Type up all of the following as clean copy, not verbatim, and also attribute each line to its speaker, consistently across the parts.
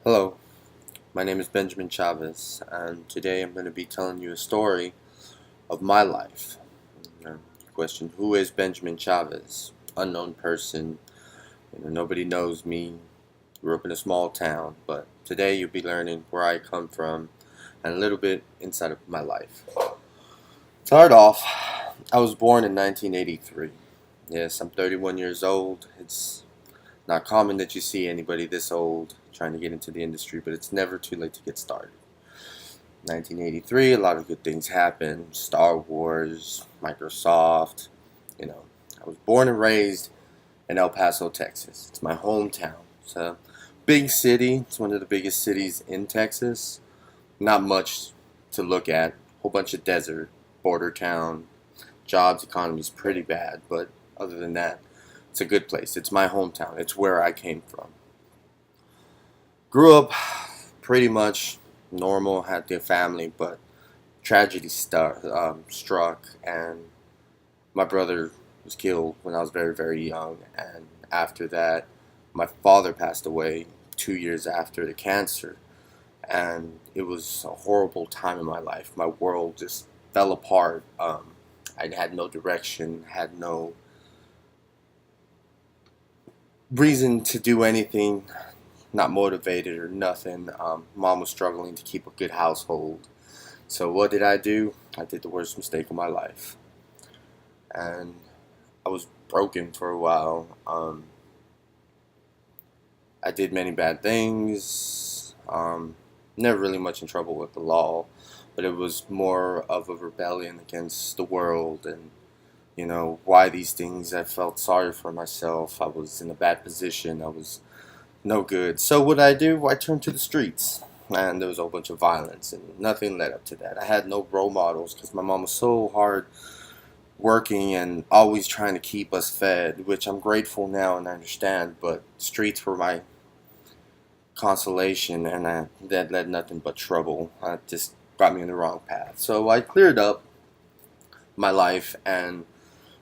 Speaker 1: Hello, my name is Benjamin Chavez, and today I'm going to be telling you a story of my life. Question: Who is Benjamin Chavez? Unknown person. Nobody knows me. Grew up in a small town, but today you'll be learning where I come from and a little bit inside of my life. Start off, I was born in 1983. Yes, I'm 31 years old. It's not common that you see anybody this old trying to get into the industry, but it's never too late to get started. 1983, a lot of good things happened. Star Wars, Microsoft. You know, I was born and raised in El Paso, Texas. It's my hometown. It's a big city. It's one of the biggest cities in Texas. Not much to look at. Whole bunch of desert, border town. Jobs, economy's pretty bad, but other than that, it's a good place. It's my hometown. It's where I came from. Grew up pretty much normal, had a family, but tragedy struck, and my brother was killed when I was very, very young. And after that, my father passed away 2 years after the cancer, and it was a horrible time in my life. My world just fell apart. I had no direction, had no reason to do anything, not motivated or nothing. Mom was struggling to keep a good household. So what did I do? I did the worst mistake of my life. And I was broken for a while. I did many bad things. Never really much in trouble with the law, but it was more of a rebellion against the world and why these things. I felt sorry for myself. I was in a bad position. I was no good. So what I do? I turned to the streets, and there was a whole bunch of violence, and nothing led up to that. I had no role models because my mom was so hard working and always trying to keep us fed, which I'm grateful now and I understand. But streets were my consolation, and that led nothing but trouble. Just got me in the wrong path. So I cleared up my life and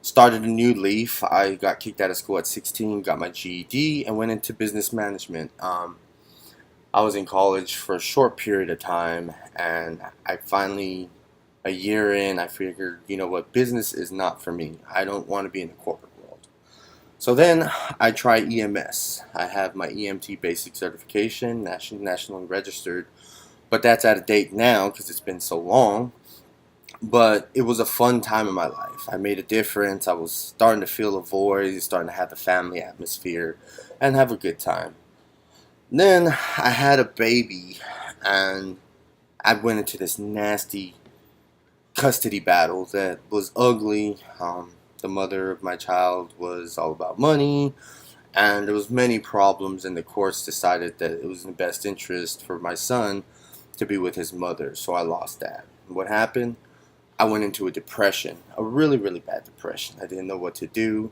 Speaker 1: started a new leaf. I got kicked out of school at 16, got my GED, and went into business management. I was in college for a short period of time, and I finally, a year in, I figured, you know what, business is not for me. I don't want to be in the corporate world. So then I tried EMS. I have my EMT basic certification, nationally registered, but that's out of date now because it's been so long. But it was a fun time in my life. I made a difference. I was starting to feel a void, starting to have the family atmosphere, and have a good time. Then I had a baby, and I went into this nasty custody battle that was ugly. The mother of my child was all about money, and there was many problems, and the courts decided that it was in the best interest for my son to be with his mother, so I lost that. What happened? I went into a depression, a really, really bad depression. I didn't know what to do.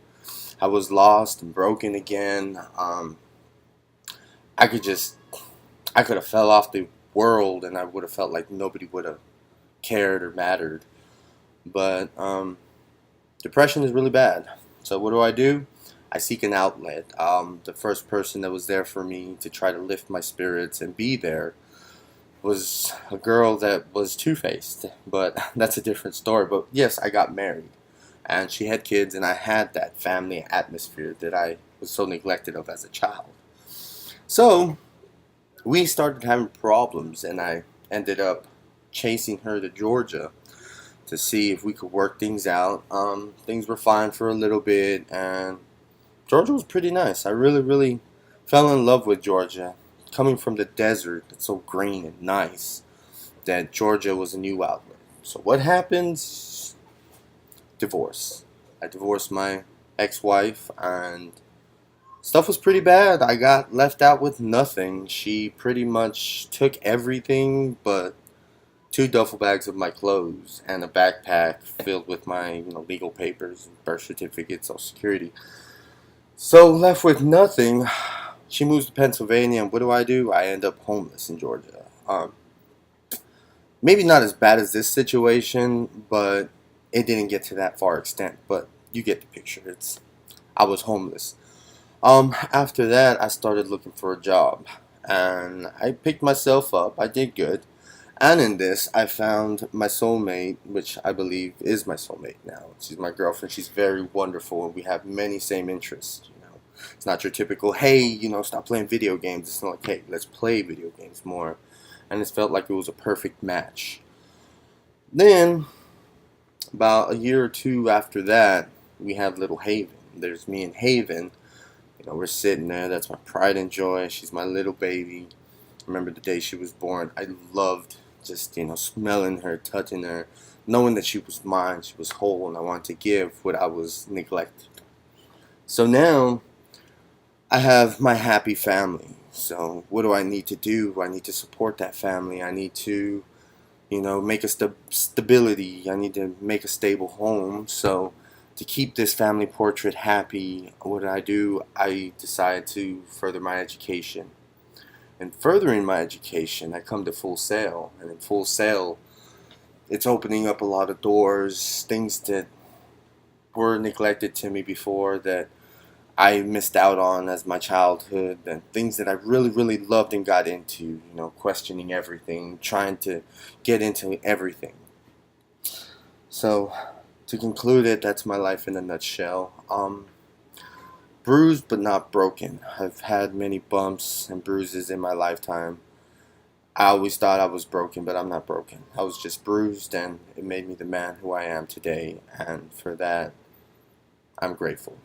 Speaker 1: I was lost and broken again. I could just, I could have fell off the world, and I would have felt like nobody would have cared or mattered. But depression is really bad. So what do? I seek an outlet. The first person that was there for me to try to lift my spirits and be there was a girl that was two-faced, but that's a different story. But yes, I got married, and she had kids, and I had that family atmosphere that I was so neglected of as a child. So we started having problems, and I ended up chasing her to Georgia to see if we could work things out. Things were fine for a little bit, and Georgia was pretty nice. I really, really fell in love with Georgia. Coming from the desert, it's so green and nice, that Georgia was a new outlet. So what happens? Divorce. I divorced my ex-wife, and stuff was pretty bad. I got left out with nothing. She pretty much took everything but two duffel bags of my clothes and a backpack filled with my legal papers, birth certificate, social security. So left with nothing. She moves to Pennsylvania, and what do? I end up homeless in Georgia. Maybe not as bad as this situation, but it didn't get to that far extent. But you get the picture. I was homeless. After that, I started looking for a job, and I picked myself up. I did good. And in this, I found my soulmate, which I believe is my soulmate now. She's my girlfriend. She's very wonderful, and we have many same interests. It's not your typical, hey, stop playing video games. It's not like, hey, let's play video games more. And it felt like it was a perfect match. Then, about a year or two after that, we have little Haven. There's me and Haven. We're sitting there. That's my pride and joy. She's my little baby. Remember the day she was born. I loved just, smelling her, touching her, knowing that she was mine, she was whole, and I wanted to give what I was neglected. So now I have my happy family. So what do I need to do? I need to support that family. I need to, make a stability. I need to make a stable home. So to keep this family portrait happy, what did I do? I decided to further my education. And furthering my education, I come to Full Sail. And in Full Sail, it's opening up a lot of doors, things that were neglected to me before that I missed out on as my childhood, and things that I really, really loved and got into, questioning everything, trying to get into everything. So, to conclude it, that's my life in a nutshell. Bruised but not broken. I've had many bumps and bruises in my lifetime. I always thought I was broken, but I'm not broken. I was just bruised, and it made me the man who I am today, and for that, I'm grateful.